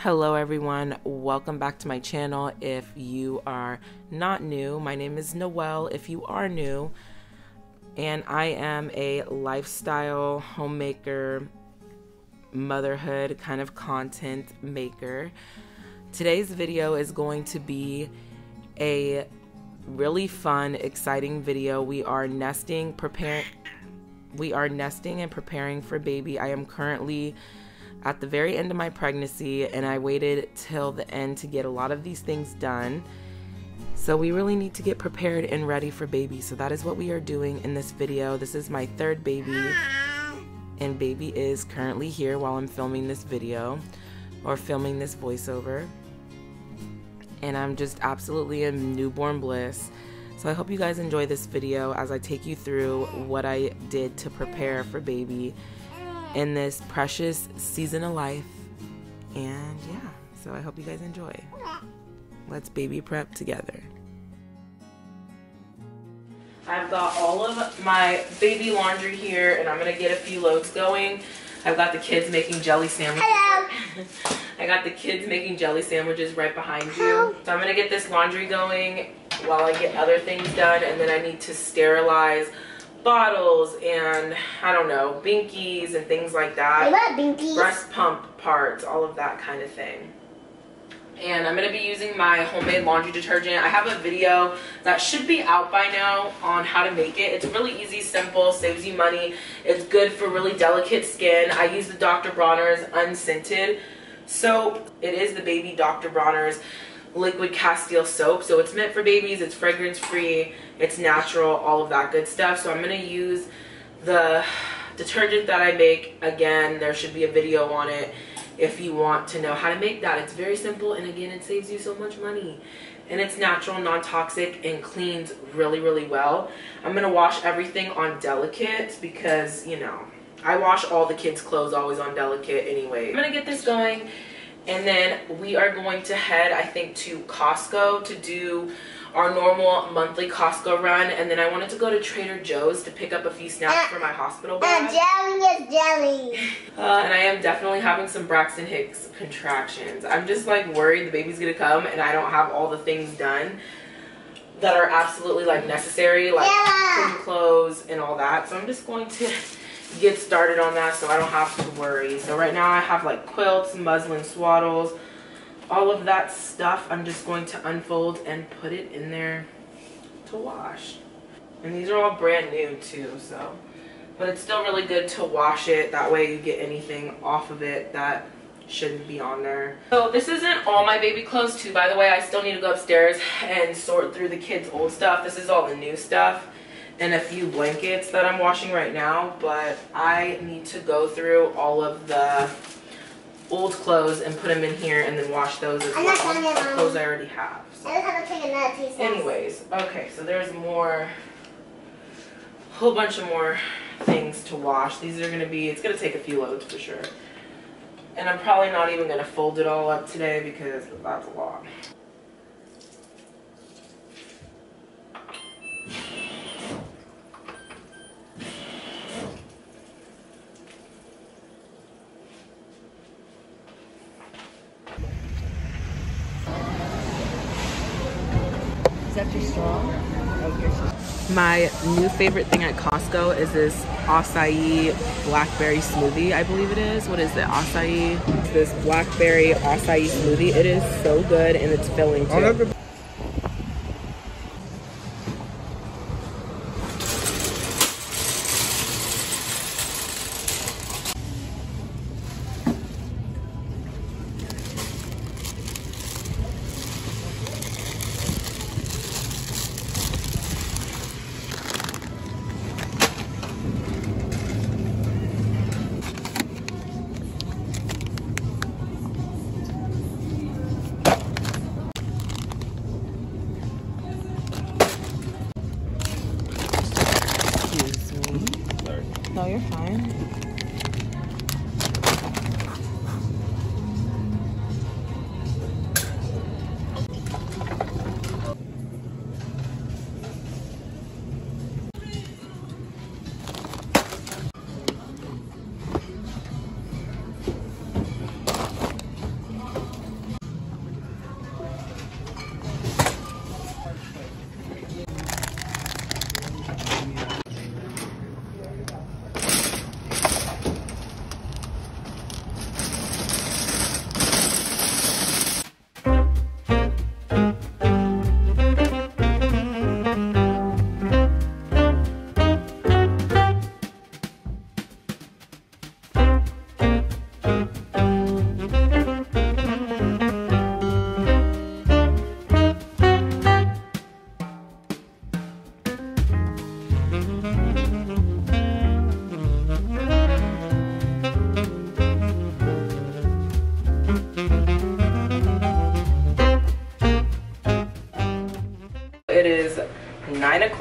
Hello everyone, welcome back to my channel. If you are not new, my name is Noelle. If you are new, and I am a lifestyle homemaker, motherhood kind of content maker. Today's video is going to be a really fun, exciting video. We are nesting and preparing for baby. I am currently at the very end of my pregnancy, and I waited till the end to get a lot of these things done. So we really need to get prepared and ready for baby. So that is what we are doing in this video. This is my third baby, and baby is currently here while I'm filming this video or filming this voiceover. And I'm just absolutely in newborn bliss. So I hope you guys enjoy this video as I take you through what I did to prepare for baby in this precious season of life. And yeah, so I hope you guys enjoy. Let's baby prep together. I've got all of my baby laundry here, and I'm gonna get a few loads going. I've got the kids making jelly sandwiches. Hello. I got the kids making jelly sandwiches right behind you. So I'm gonna get this laundry going while I get other things done, and then I need to sterilize bottles and I don't know, binkies and things like that. I love binkies. Breast pump parts, all of that kind of thing. And I'm going to be using my homemade laundry detergent. I have a video that should be out by now on how to make it. It's really easy, simple, saves you money. It's good for really delicate skin. I use the Dr. Bronner's unscented soap. It is the baby Dr. Bronner's liquid castile soap, so it's meant for babies. It's fragrance free, it's natural, all of that good stuff. So I'm going to use the detergent that I make. Again, there should be a video on it if you want to know how to make that. It's very simple, and again, it saves you so much money, and it's natural, non-toxic, and cleans really well. I'm going to wash everything on delicate because, you know, I wash all the kids' clothes always on delicate anyway. I'm going to get this going. And then we are going to head, I think, to Costco to do our normal monthly Costco run. And then I wanted to go to Trader Joe's to pick up a few snacks for my hospital bag. Jelly is jelly. And I am definitely having some Braxton Hicks contractions. I'm just like worried the baby's gonna come and I don't have all the things done that are absolutely like necessary, like clean clothes and all that. So I'm just going to get started on that so I don't have to worry. So right now I have like quilts, muslin swaddles, all of that stuff. I'm just going to unfold and put it in there to wash. And these are all brand new too, so, but it's still really good to wash it. That way you get anything off of it that shouldn't be on there. So this isn't all my baby clothes too, by the way. I still need to go upstairs and sort through the kids' old stuff. This is all the new stuff and a few blankets that I'm washing right now, but I need to go through all of the old clothes and put them in here and then wash those as well. The clothes I already have. So. Anyways, okay, so there's more, a whole bunch of more things to wash. These are gonna be, it's gonna take a few loads for sure. And I'm probably not even gonna fold it all up today because that's a lot. My new favorite thing at Costco is this acai blackberry smoothie, I believe it is. What is it? Acai? It's this blackberry acai smoothie. It is so good, and it's filling too.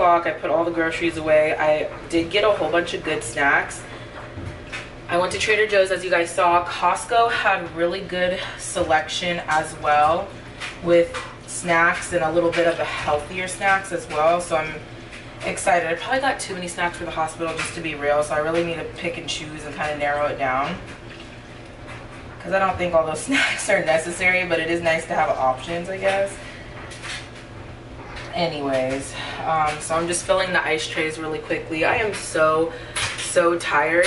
o'clock. I put all the groceries away. I did get a whole bunch of good snacks. I went to Trader Joe's, as you guys saw. Costco had really good selection as well, with snacks and a little bit of the healthier snacks as well. So I'm excited. I probably got too many snacks for the hospital, just to be real. So I really need to pick and choose and kind of narrow it down, because I don't think all those snacks are necessary, but it is nice to have options, I guess. Anyways, so I'm just filling the ice trays really quickly. I am so tired.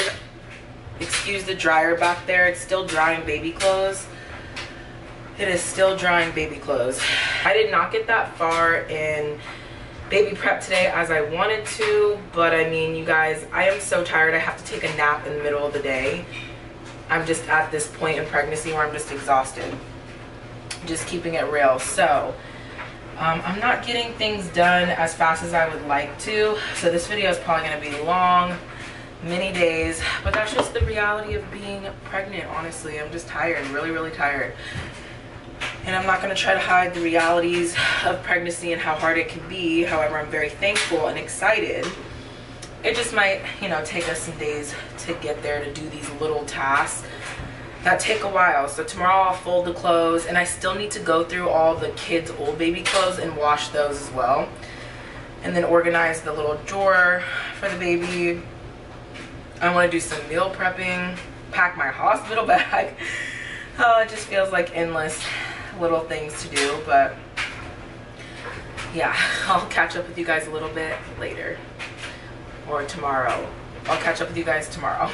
Excuse the dryer back there. It's still drying baby clothes. It is still drying baby clothes. I did not get that far in baby prep today as I wanted to, but I mean, you guys, I am so tired. I have to take a nap in the middle of the day. I'm just at this point in pregnancy where I'm just exhausted. Just keeping it real. So I'm not getting things done as fast as I would like to. So this video is probably going to be long, many days, but that's just the reality of being pregnant. Honestly, I'm just tired, really tired, and I'm not going to try to hide the realities of pregnancy and how hard it can be. However, I'm very thankful and excited. It just might, you know, take us some days to get there, to do these little tasks that take a while. So tomorrow I'll fold the clothes, and I still need to go through all the kids' old baby clothes and wash those as well, and then organize the little drawer for the baby. I want to do some meal prepping, pack my hospital bag. Oh, it just feels like endless little things to do, but yeah, I'll catch up with you guys a little bit later, or tomorrow. I'll catch up with you guys tomorrow.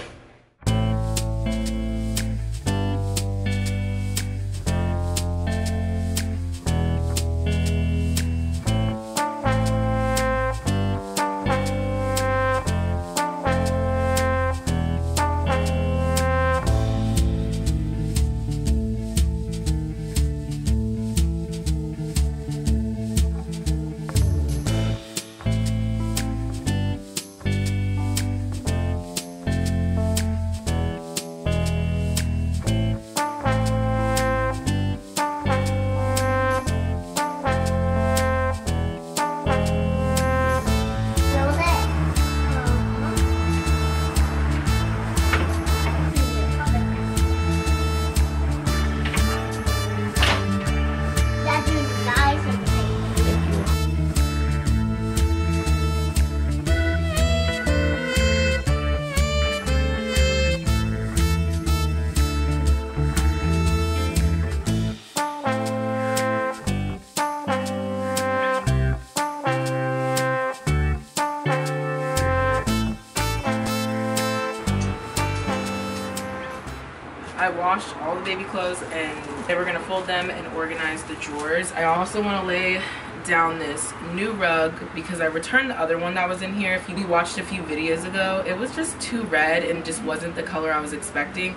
I washed all the baby clothes, and they were gonna fold them and organize the drawers. I also want to lay down this new rug because I returned the other one that was in here. If you watched a few videos ago, it was just too red and just wasn't the color I was expecting.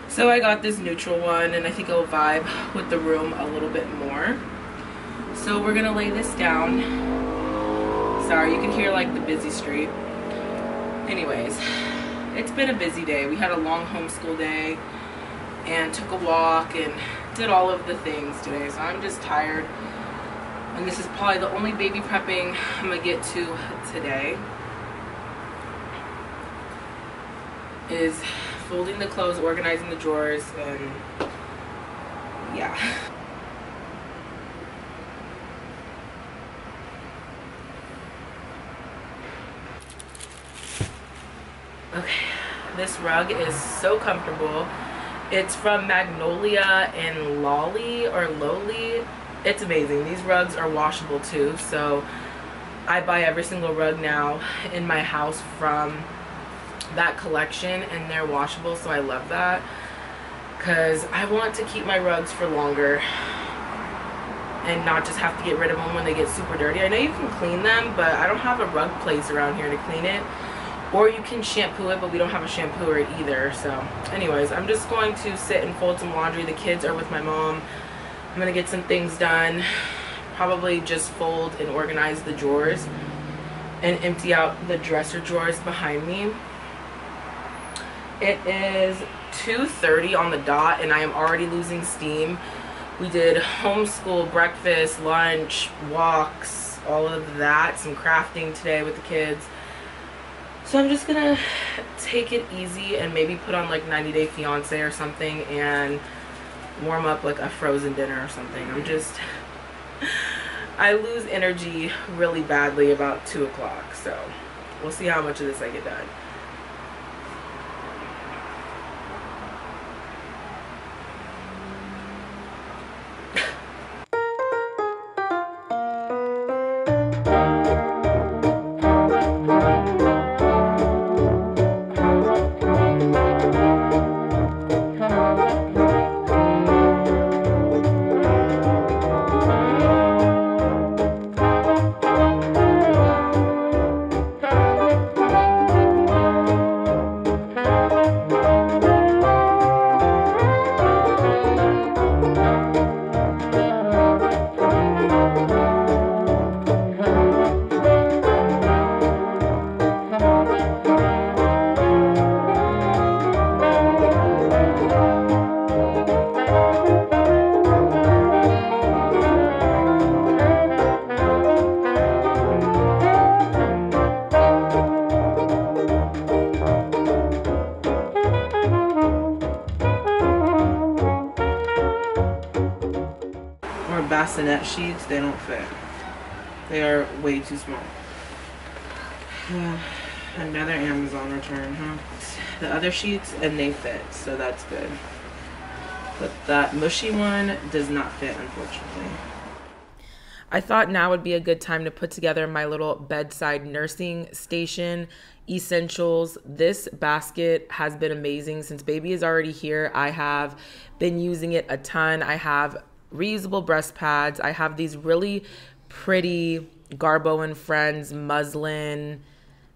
So I got this neutral one, and I think it'll vibe with the room a little bit more. So we're gonna lay this down. Sorry, you can hear like the busy street. Anyways, it's been a busy day. We had a long homeschool day and took a walk and did all of the things today, so I'm just tired. And this is probably the only baby prepping I'm gonna get to today, is folding the clothes, organizing the drawers, and yeah. Okay, this rug is so comfortable. It's from Magnolia and Lolly. It's amazing. These rugs are washable too, so I buy every single rug now in my house from that collection, and they're washable, so I love that because I want to keep my rugs for longer and not just have to get rid of them when they get super dirty. I know you can clean them, but I don't have a rug place around here to clean it. Or you can shampoo it, but we don't have a shampooer either. So anyways, I'm just going to sit and fold some laundry. The kids are with my mom. I'm gonna get some things done. Probably just fold and organize the drawers and empty out the dresser drawers behind me. It is 2:30 on the dot, and I am already losing steam. We did homeschool, breakfast, lunch, walks, all of that. Some crafting today with the kids. So I'm just gonna take it easy and maybe put on like 90 Day Fiance or something and warm up like a frozen dinner or something. I lose energy really badly about 2 o'clock, so we'll see how much of this I get done. Bassinet sheets, they don't fit. They are way too small. Another Amazon return, huh? The other sheets, and they fit, so that's good. But that mushy one does not fit, unfortunately. I thought now would be a good time to put together my little bedside nursing station essentials. This basket has been amazing since baby is already here. I have been using it a ton. I have reusable breast pads. I have these really pretty Garbo & Friends muslin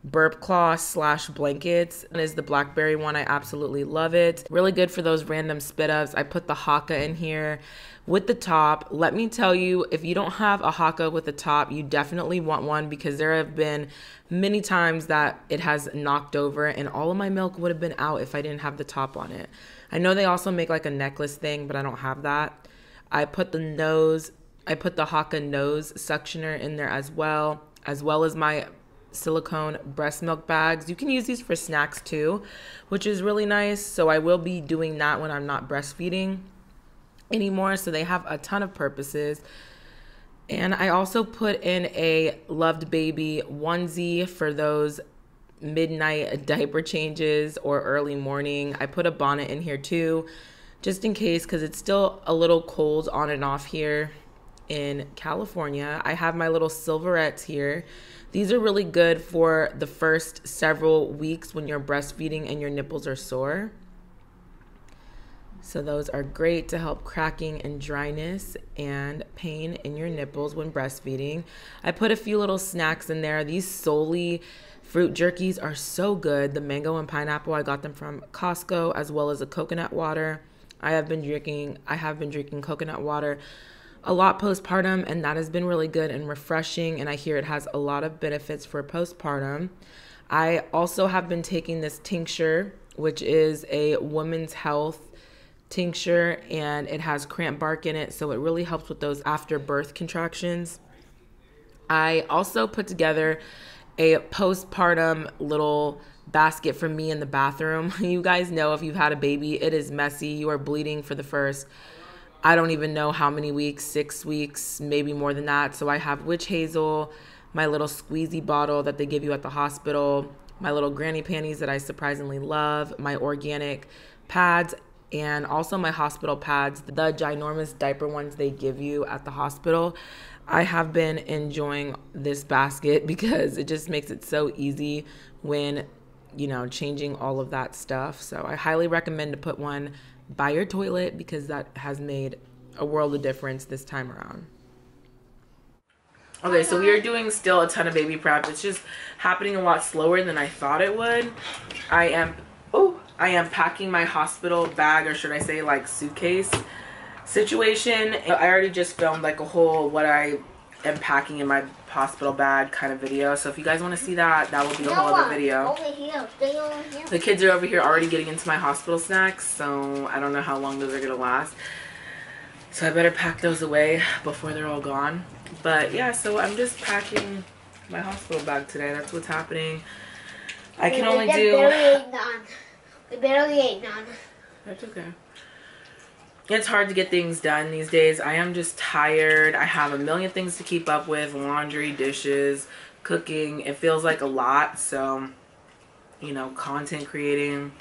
burp cloth / blankets. And is the blackberry one. I absolutely love it. Really good for those random spit ups. I put the haka in here with the top. Let me tell you, if you don't have a haka with a top, you definitely want one, because there have been many times that it has knocked over and all of my milk would have been out if I didn't have the top on it. I know they also make like a necklace thing, but I don't have that. I put the haka nose suctioner in there as well as my silicone breast milk bags. You can use these for snacks too, which is really nice. So I will be doing that when I'm not breastfeeding anymore. So they have a ton of purposes. And I also put in a loved baby onesie for those midnight diaper changes or early morning. I put a bonnet in here too, just in case, because it's still a little cold on and off here in California. I have my little silverettes here. These are really good for the first several weeks when you're breastfeeding and your nipples are sore. So those are great to help cracking and dryness and pain in your nipples when breastfeeding. I put a few little snacks in there. These Solely fruit jerkies are so good. The mango and pineapple, I got them from Costco, as well as a coconut water. I have been drinking coconut water a lot postpartum, and that has been really good and refreshing, and I hear it has a lot of benefits for postpartum. I also have been taking this tincture, which is a women's health tincture, and it has cramp bark in it, so it really helps with those after birth contractions. I also put together a postpartum little basket for me in the bathroom. You guys know, if you've had a baby, it is messy. You are bleeding for the first, I don't even know how many weeks, 6 weeks, maybe more than that. So I have witch hazel, my little squeezy bottle that they give you at the hospital, my little granny panties that I surprisingly love, my organic pads, and also my hospital pads, the ginormous diaper ones they give you at the hospital. I have been enjoying this basket because it just makes it so easy when, you know, changing all of that stuff. So I highly recommend to put one by your toilet because that has made a world of difference this time around. Okay, so we are doing still a ton of baby prep. It's just happening a lot slower than I thought it would. I am packing my hospital bag, or should I say like suitcase situation. I already just filmed like a whole what I am packing in my hospital bag kind of video. So if you guys want to see that, that will be a whole other video. Over here. Stay over here. The kids are over here already getting into my hospital snacks, so I don't know how long those are going to last. So I better pack those away before they're all gone. But yeah, so I'm just packing my hospital bag today. That's what's happening. I can only do... We barely ate none. That's okay. It's hard to get things done these days. I am just tired. I have a million things to keep up with. Laundry, dishes, cooking. It feels like a lot. So, you know, content creating.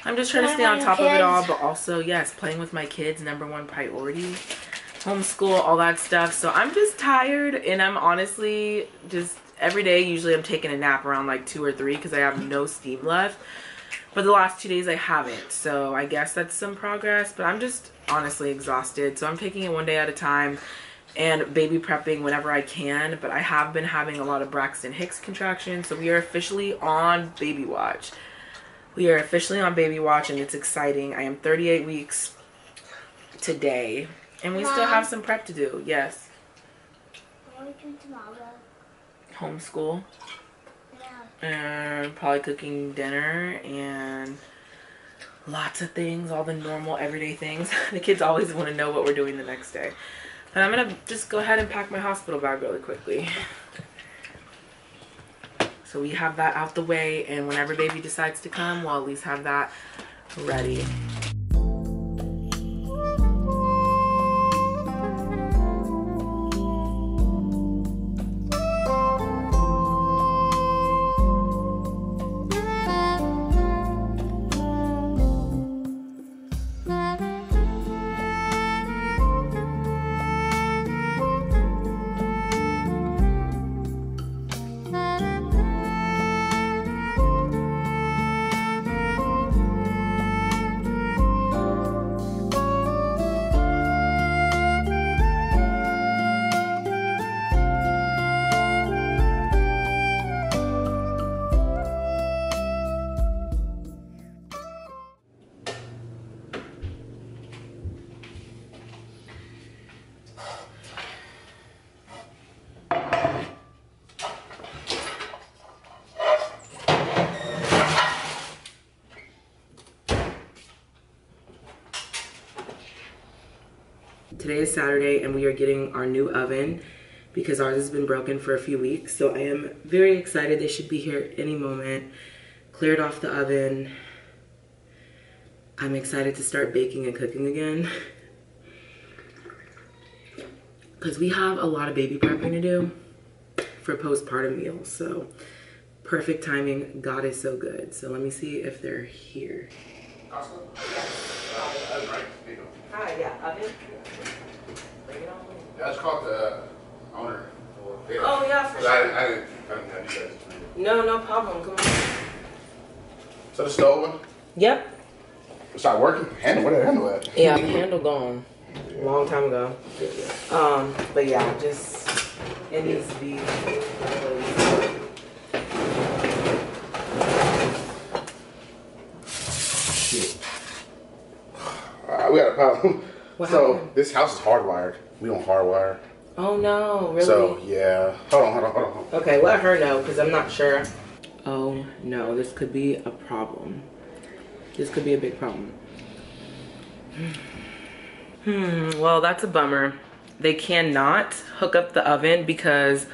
I'm just trying to stay on top of it all, but also, yes, playing with my kids, #1 priority. Homeschool, all that stuff. So I'm just tired, and I'm honestly just every day, usually I'm taking a nap around like 2 or 3 because I have no steam left. But the last 2 days I haven't. So I guess that's some progress, but I'm just honestly exhausted. So I'm taking it one day at a time and baby prepping whenever I can. But I have been having a lot of Braxton Hicks contractions. So we are officially on baby watch. We are officially on baby watch, and it's exciting. I am 38 weeks today, and we still have some prep to do. Yes. What are we doing tomorrow? Homeschool. Yeah. And probably cooking dinner and lots of things, all the normal everyday things. The kids always want to know what we're doing the next day. But I'm going to just go ahead and pack my hospital bag really quickly. So we have that out the way, and whenever baby decides to come, we'll at least have that ready. Today is Saturday, and we are getting our new oven because ours has been broken for a few weeks. So I am very excited. They should be here any moment. Cleared off the oven. I'm excited to start baking and cooking again because we have a lot of baby prepping to do for postpartum meals. So perfect timing. God is so good. So let me see if they're here. CAPSULE? Hi, yeah, oven. Bring it on. Yeah, I just called the owner. Oh, yeah, for sure. I didn't have you guys. No problem. Come on. So the stove? Yep. It's not working? Handle, where did the handle at? Yeah, the handle gone. A long time ago. But yeah, just it needs to be Shit. We got a problem. What So happened? this house is hardwired. We don't hardwire. Oh no, really? So yeah. Hold on. Okay, let her know because I'm not sure. Oh no, this could be a problem. This could be a big problem. Well, that's a bummer. They cannot hook up the oven because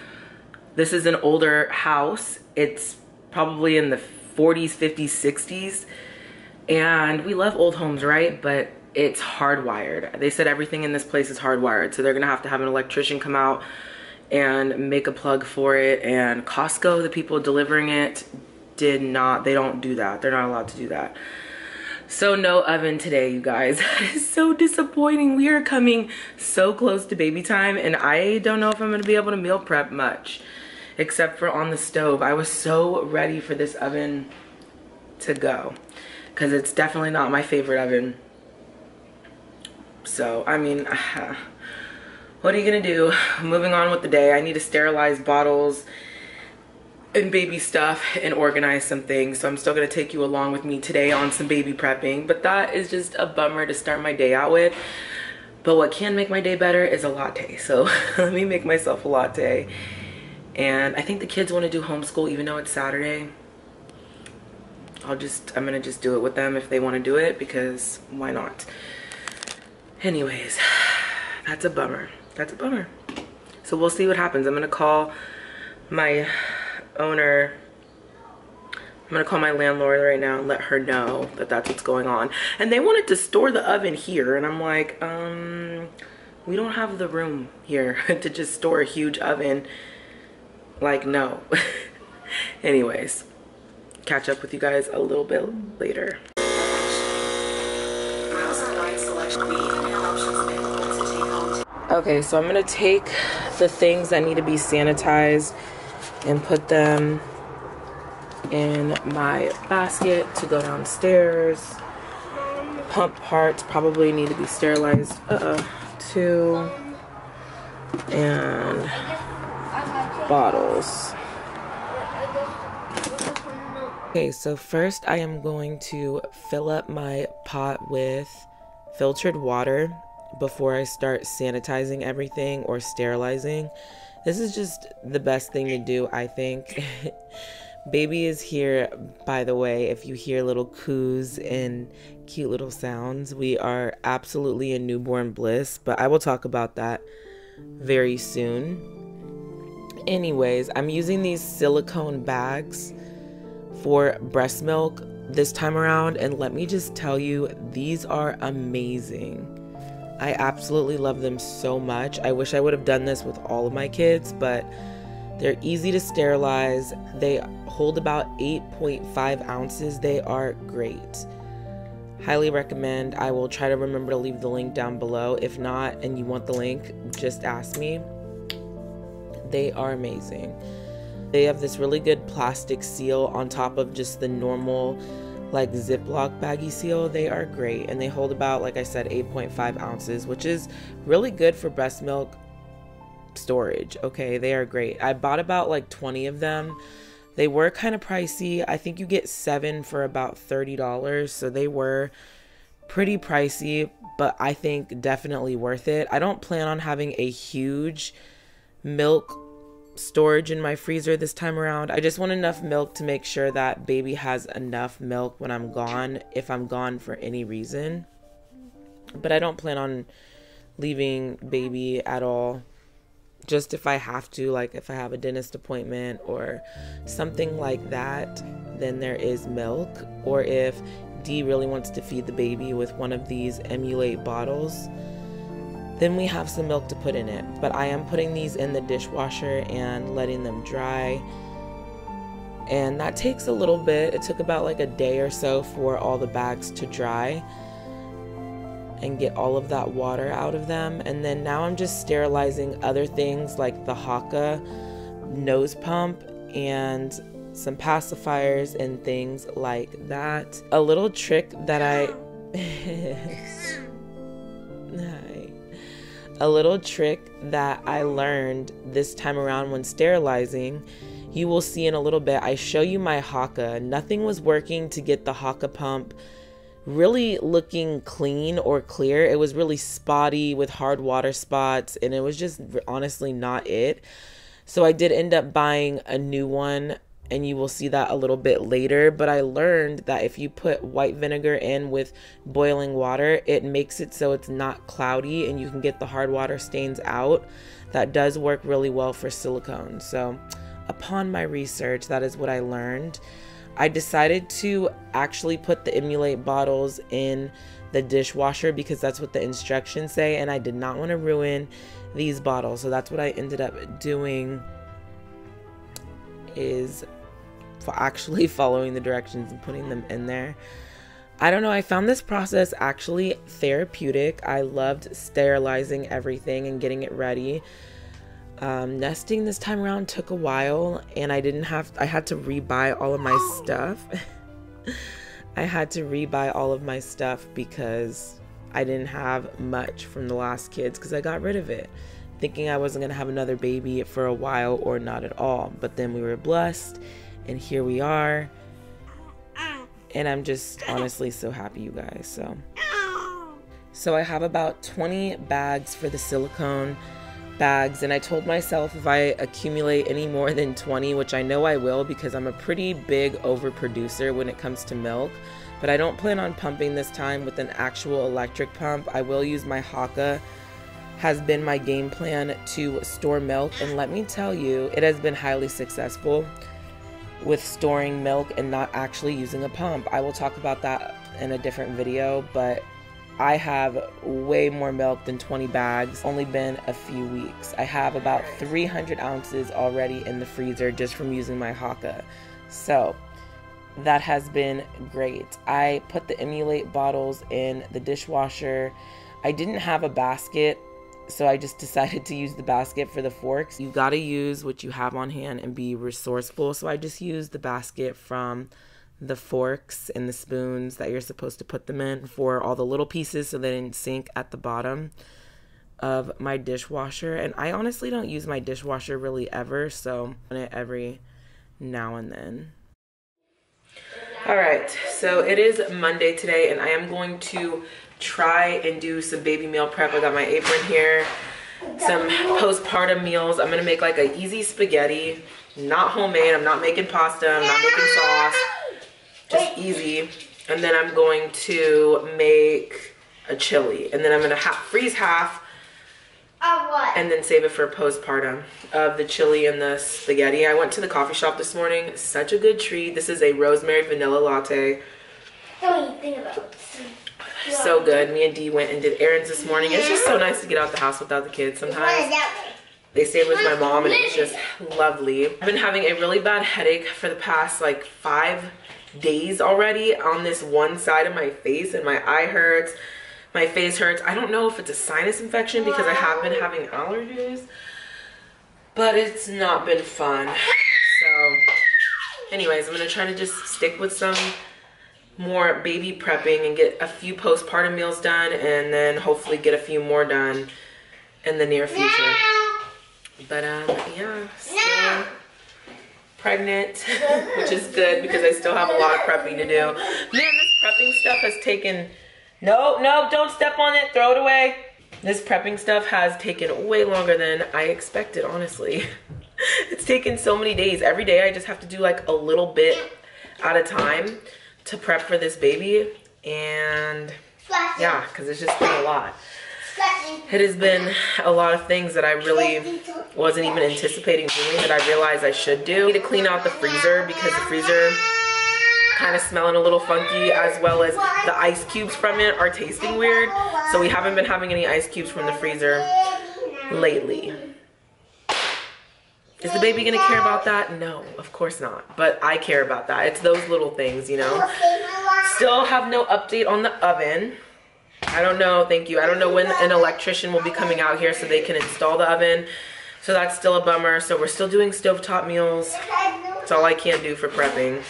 this is an older house. It's probably in the 40s, 50s, 60s. And we love old homes, right? But it's hardwired. They said everything in this place is hardwired. So they're gonna have to have an electrician come out and make a plug for it. And Costco, the people delivering it, they don't do that. They're not allowed to do that. So no oven today, you guys. It's so disappointing. We are coming so close to baby time, and I don't know if I'm gonna be able to meal prep much, except for on the stove. I was so ready for this oven to go, because it's definitely not my favorite oven. So, I mean, what are you gonna do? Moving on with the day. I need to sterilize bottles and baby stuff and organize some things. So I'm still gonna take you along with me today on some baby prepping, but that is just a bummer to start my day out with. But what can make my day better is a latte. So let me make myself a latte. And I think the kids wanna do homeschool even though it's Saturday. I'm gonna just do it with them if they wanna do it, because why not? Anyways, that's a bummer. That's a bummer. So we'll see what happens. I'm gonna call my owner. I'm gonna call my landlord right now and let her know that that's what's going on. And they wanted to store the oven here, and I'm like, we don't have the room here to just store a huge oven. Like, no. Anyways, catch up with you guys a little bit later. Okay, so I'm gonna take the things that need to be sanitized and put them in my basket to go downstairs. Pump parts probably need to be sterilized too. And bottles. Okay, so first I am going to fill up my pot with filtered water before I start sanitizing everything or sterilizing. This is just the best thing to do, I think. Baby is here, by the way. If you hear little coos and cute little sounds, we are absolutely in newborn bliss, but I will talk about that very soon. Anyways, I'm using these silicone bags for breast milk this time around, and let me just tell you, these are amazing. I absolutely love them so much. I wish I would have done this with all of my kids, but they're easy to sterilize. They hold about 8.5 ounces. They are great. Highly recommend. I will try to remember to leave the link down below. If not, and you want the link, just ask me. They are amazing. They have this really good plastic seal on top of just the normal like Ziploc baggy seal. They are great, and they hold about, like I said, 8.5 ounces, which is really good for breast milk storage. Okay, they are great. I bought about like 20 of them. They were kind of pricey. I think you get 7 for about $30, so they were pretty pricey, but I think definitely worth it. I don't plan on having a huge milk storage in my freezer this time around. I just want enough milk to make sure that baby has enough milk when I'm gone, if I'm gone for any reason. But I don't plan on leaving baby at all. Just if I have to, like if I have a dentist appointment or something like that, then there is milk. Or if Dee really wants to feed the baby with one of these Emulate bottles, then we have some milk to put in it. But I am putting these in the dishwasher and letting them dry. And that takes a little bit. It took about like a day or so for all the bags to dry and get all of that water out of them. And then now I'm just sterilizing other things like the Haka nose pump and some pacifiers and things like that. A little trick that A little trick that I learned this time around when sterilizing, you will see in a little bit, I show you my Haka. Nothing was working to get the Haka pump really looking clean or clear. It was really spotty with hard water spots, and it was just honestly not it. So I did end up buying a new one, and you will see that a little bit later. But I learned that if you put white vinegar in with boiling water, it makes it so it's not cloudy and you can get the hard water stains out. That does work really well for silicone. So upon my research, that is what I learned. I decided to actually put the Emulate bottles in the dishwasher because that's what the instructions say, and I did not want to ruin these bottles. So that's what I ended up doing, is actually following the directions and putting them in there. I don't know, I found this process actually therapeutic. I loved sterilizing everything and getting it ready. Nesting this time around took a while, and I had to rebuy all of my stuff. I had to rebuy all of my stuff because I didn't have much from the last kids because I got rid of it, thinking I wasn't gonna have another baby for a while or not at all. But then we were blessed, and here we are, and I'm just honestly so happy, you guys. So I have about 20 bags for the silicone bags, and I told myself if I accumulate any more than 20, which I know I will because I'm a pretty big overproducer when it comes to milk, but I don't plan on pumping this time with an actual electric pump. I will use my Haka. Has been my game plan to store milk, and let me tell you, it has been highly successful with storing milk and not actually using a pump. I will talk about that in a different video, but I have way more milk than 20 bags, only been a few weeks. I have about 300 ounces already in the freezer just from using my Haka. So that has been great. I put the Emulate bottles in the dishwasher. I didn't have a basket, so I just decided to use the basket for the forks. You gotta use what you have on hand and be resourceful. So I just used the basket from the forks and the spoons that you're supposed to put them in for all the little pieces so they didn't sink at the bottom of my dishwasher. And I honestly don't use my dishwasher really ever, so I'm on it every now and then. All right, so it is Monday today, and I am going to try and do some baby meal prep. I got my apron here, some postpartum meals. I'm gonna make like an easy spaghetti, not homemade. I'm not making pasta, I'm not making sauce, just easy. And then I'm going to make a chili, and then I'm gonna freeze half Of what? and then save it for postpartum of the chili and the spaghetti. I went to the coffee shop this morning. Such a good treat. This is a rosemary vanilla latte. Don't even think about it. So good. Me and Dee went and did errands this morning. It's just so nice to get out the house without the kids sometimes. They stayed with my mom and it's just lovely. I've been having a really bad headache for the past like 5 days already on this one side of my face, and my eye hurts, my face hurts. I don't know if it's a sinus infection because I have been having allergies, but it's not been fun. So anyways, I'm gonna try to just stick with some more baby prepping and get a few postpartum meals done, and then hopefully get a few more done in the near future. But yeah, still pregnant, which is good because I still have a lot of prepping to do. Man, this prepping stuff has taken, no, don't step on it, throw it away. This prepping stuff has taken way longer than I expected, honestly. It's taken so many days. Every day I just have to do like a little bit at a time to prep for this baby, and yeah, because it's just been a lot. It has been a lot of things that I really wasn't even anticipating doing that I realized I should do. I need to clean out the freezer because the freezer kind of smelling a little funky, as well as the ice cubes from it are tasting weird. So we haven't been having any ice cubes from the freezer lately. Is the baby gonna care about that? No, of course not. But I care about that. It's those little things, you know. Still have no update on the oven. I don't know, thank you. I don't know when an electrician will be coming out here so they can install the oven. So that's still a bummer. So we're still doing stovetop meals. That's all I can do for prepping.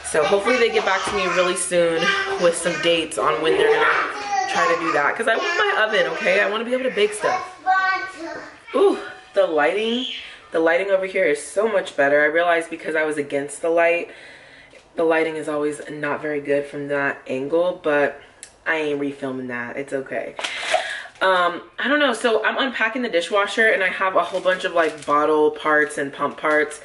So hopefully they get back to me really soon with some dates on when they're gonna try to do that. Because I want my oven, okay? I want to be able to bake stuff. Ooh, the lighting over here is so much better. I realized because I was against the lighting is always not very good from that angle, but I ain't refilming that. It's okay. I don't know. So I'm unpacking the dishwasher and I have a whole bunch of like bottle parts and pump parts.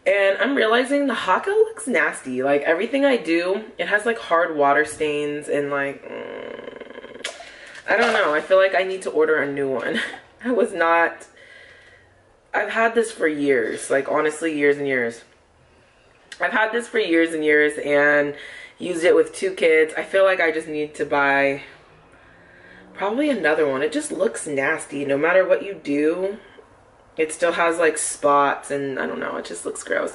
And I'm realizing the Haka looks nasty. Like everything I do, it has like hard water stains and like, I don't know. I feel like I need to order a new one. I've had this for years, like honestly years and years. I've had this for years and years and used it with 2 kids. I feel like I just need to buy probably another one. It just looks nasty. No matter what you do, it still has like spots and I don't know, it just looks gross.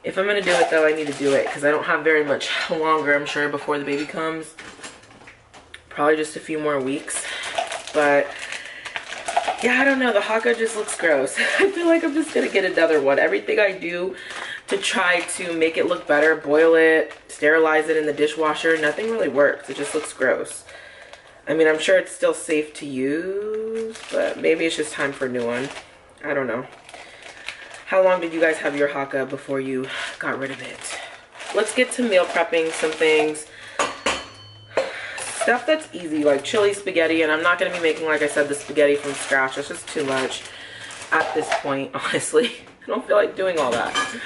If I'm gonna do it though, I need to do it because I don't have very much longer, I'm sure, before the baby comes. Probably just a few more weeks. But yeah, I don't know, the Haka just looks gross. I feel like I'm just gonna get another one. Everything I do to try to make it look better, boil it, sterilize it in the dishwasher, nothing really works. It just looks gross. I mean, I'm sure it's still safe to use, but maybe it's just time for a new one. I don't know. How long did you guys have your Haka before you got rid of it? Let's get to meal prepping some things. Stuff that's easy, like chili, spaghetti, and I'm not going to be making, like I said, the spaghetti from scratch. It's just too much at this point, honestly. I don't feel like doing all that.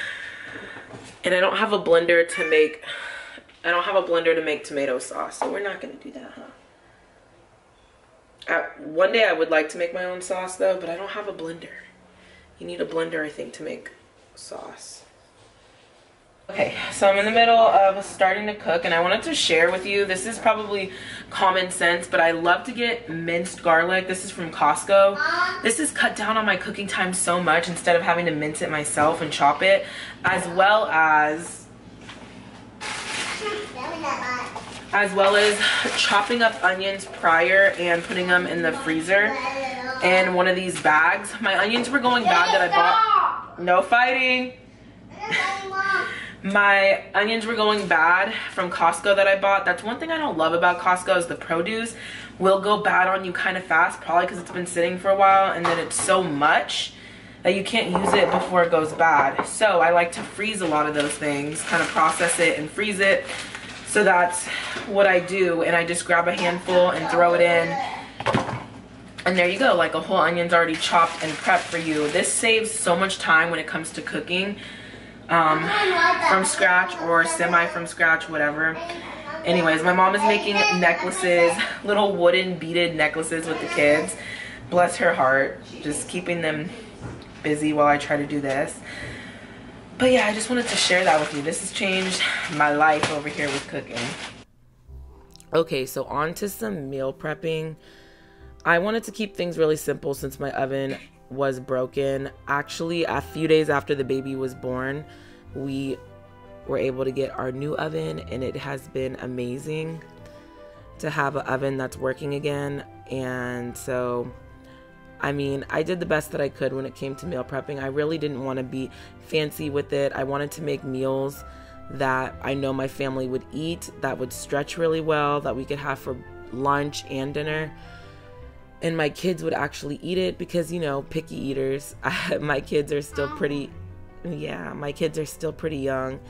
And I don't have a blender to make I don't have a blender to make tomato sauce, so we're not gonna do that, huh? One day I would like to make my own sauce though, but I don't have a blender. You need a blender, I think, to make sauce. Okay, so I'm in the middle of starting to cook, and I wanted to share with you, this is probably common sense, but I love to get minced garlic. This is from Costco. This has cut down on my cooking time so much instead of having to mince it myself and chop it, as well as chopping up onions prior and putting them in the freezer in one of these bags. My onions were going bad that I bought. No fighting. My onions were going bad from Costco that I bought. That's one thing I don't love about Costco is the produce will go bad on you kind of fast, probably because it's been sitting for a while, and then it's so much that you can't use it before it goes bad. So I like to freeze a lot of those things, kind of process it and freeze it. So that's what I do, and I just grab a handful and throw it in. And there you go, like a whole onion's already chopped and prepped for you. This saves so much time when it comes to cooking. From scratch or semi from scratch, whatever. Anyways, my mom is making necklaces, little wooden beaded necklaces with the kids. Bless her heart, just keeping them busy while I try to do this. But yeah, I just wanted to share that with you. This has changed my life over here with cooking. Okay, so on to some meal prepping. I wanted to keep things really simple since my oven was broken. Actually, a few days after the baby was born, we were able to get our new oven, and it has been amazing to have an oven that's working again. And so, I mean, I did the best that I could when it came to meal prepping. I really didn't want to be fancy with it. I wanted to make meals that I know my family would eat, that would stretch really well, that we could have for lunch and dinner. And my kids would actually eat it because, you know, picky eaters. My kids are still pretty, my kids are still pretty young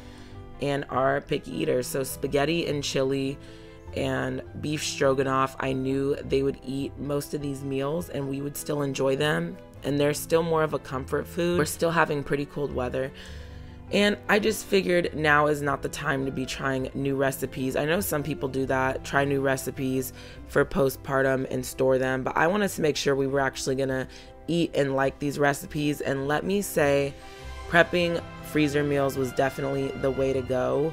and are picky eaters. So spaghetti and chili and beef stroganoff, I knew they would eat most of these meals and we would still enjoy them. And they're still more of a comfort food. We're still having pretty cold weather. And I just figured now is not the time to be trying new recipes. I know some people do that, try new recipes for postpartum and store them, but I wanted to make sure we were actually gonna eat and like these recipes. And let me say, prepping freezer meals was definitely the way to go.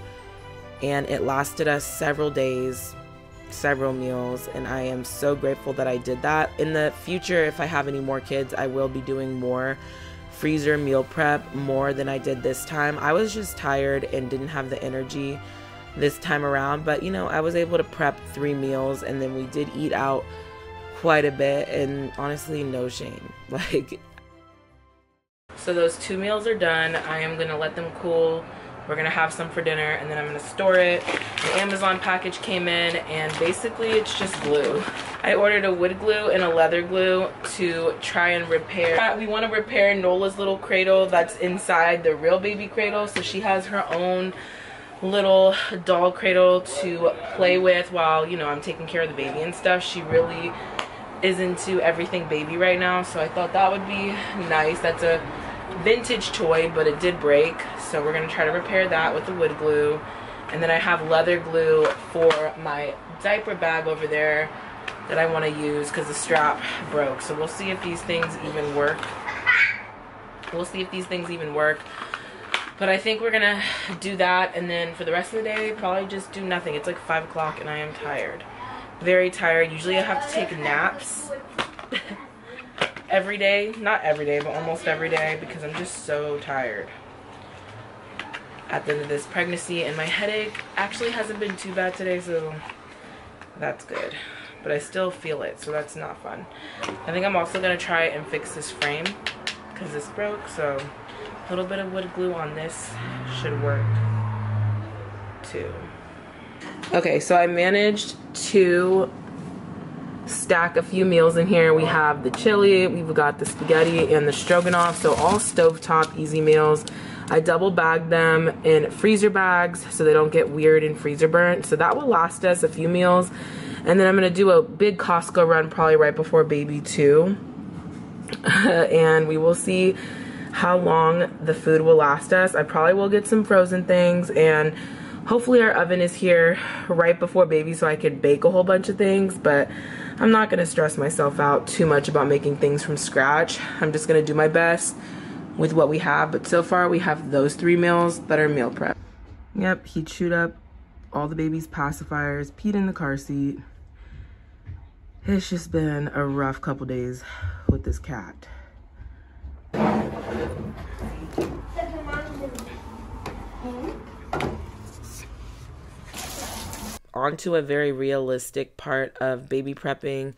And it lasted us several days, several meals, and I am so grateful that I did that. In the future, if I have any more kids, I will be doing more freezer meal prep, more than I did this time. I was just tired and didn't have the energy this time around, but you know, I was able to prep 3 meals, and then we did eat out quite a bit, and honestly, no shame. Like, so those 2 meals are done. I am gonna let them cool. We're gonna have some for dinner, and then I'm gonna store it. The Amazon package came in, and basically it's just glue. I ordered a wood glue and a leather glue to try and repair. We want to repair Nola's little cradle that's inside the real baby cradle, so she has her own little doll cradle to play with while, you know, I'm taking care of the baby and stuff. She really is into everything baby right now, so I thought that would be nice. That's a vintage toy, but it did break, so we're gonna try to repair that with the wood glue. And then I have leather glue for my diaper bag over there that I want to use because the strap broke. So we'll see if these things even work. But I think we're gonna do that, and then for the rest of the day, probably just do nothing. It's like 5 o'clock and I am tired, very tired. Usually I have to take naps every day, not every day, but almost every day, because I'm just so tired at the end of this pregnancy. And my headache actually hasn't been too bad today, so that's good, but I still feel it, so that's not fun. I think I'm also gonna try and fix this frame because this broke, so a little bit of wood glue on this should work too. Okay, so I managed to stack a few meals in here. We have the chili, we've got the spaghetti and the stroganoff, so all stovetop easy meals. I double bagged them in freezer bags so they don't get weird and freezer burnt, so that will last us a few meals. And then I'm gonna do a big Costco run probably right before baby too. And we will see how long the food will last us. I probably will get some frozen things, and Hopefully our oven is here right before baby so I could bake a whole bunch of things, but I'm not gonna stress myself out too much about making things from scratch. I'm just gonna do my best with what we have, but so far we have those 3 meals that are meal prep. Yep, he chewed up all the baby's pacifiers, peed in the car seat. It's just been a rough couple days with this cat. On to a very realistic part of baby prepping.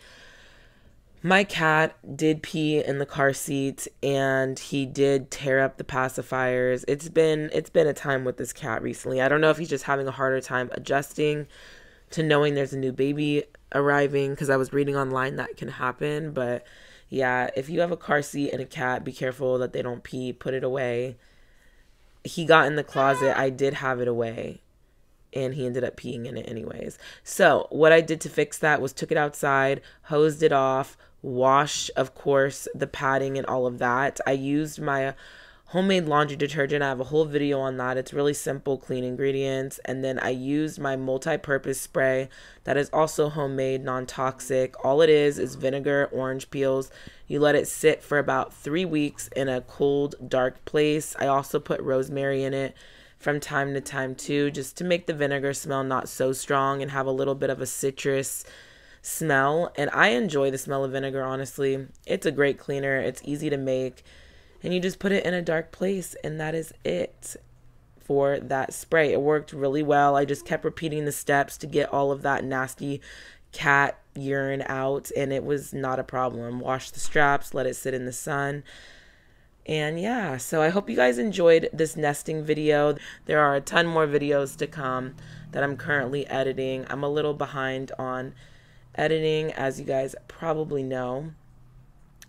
My cat did pee in the car seat and he did tear up the pacifiers. It's been a time with this cat recently. I don't know if he's just having a harder time adjusting to knowing there's a new baby arriving, because I was reading online that can happen. But yeah, if you have a car seat and a cat, be careful that they don't pee. Put it away. He got in the closet. I did have it away, and he ended up peeing in it anyways. So what I did to fix that was took it outside, hosed it off, washed, of course, the padding and all of that. I used my homemade laundry detergent. I have a whole video on that. It's really simple, clean ingredients. And then I used my multi-purpose spray that is also homemade, non-toxic. All it is vinegar, orange peels. You let it sit for about 3 weeks in a cold, dark place. I also put rosemary in it from time to time too, just to make the vinegar smell not so strong and have a little bit of a citrus smell. And I enjoy the smell of vinegar, honestly. It's a great cleaner. It's easy to make. And you just put it in a dark place, and that is it for that spray. It worked really well. I just kept repeating the steps to get all of that nasty cat urine out, and it was not a problem. Wash the straps, let it sit in the sun. And yeah, so I hope you guys enjoyed this nesting video. There are a ton more videos to come that I'm currently editing. I'm a little behind on editing, as you guys probably know.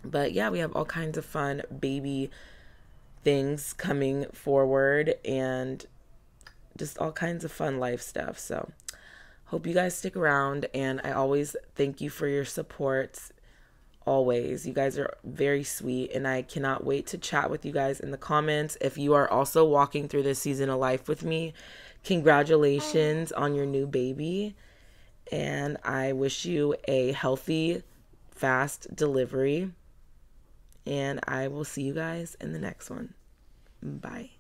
But yeah, we have all kinds of fun baby things coming forward and just all kinds of fun life stuff. So hope you guys stick around, and I always thank you for your support. Always. You guys are very sweet, and I cannot wait to chat with you guys in the comments. If you are also walking through this season of life with me, congratulations on your new baby, and I wish you a healthy, fast delivery, and I will see you guys in the next one. Bye.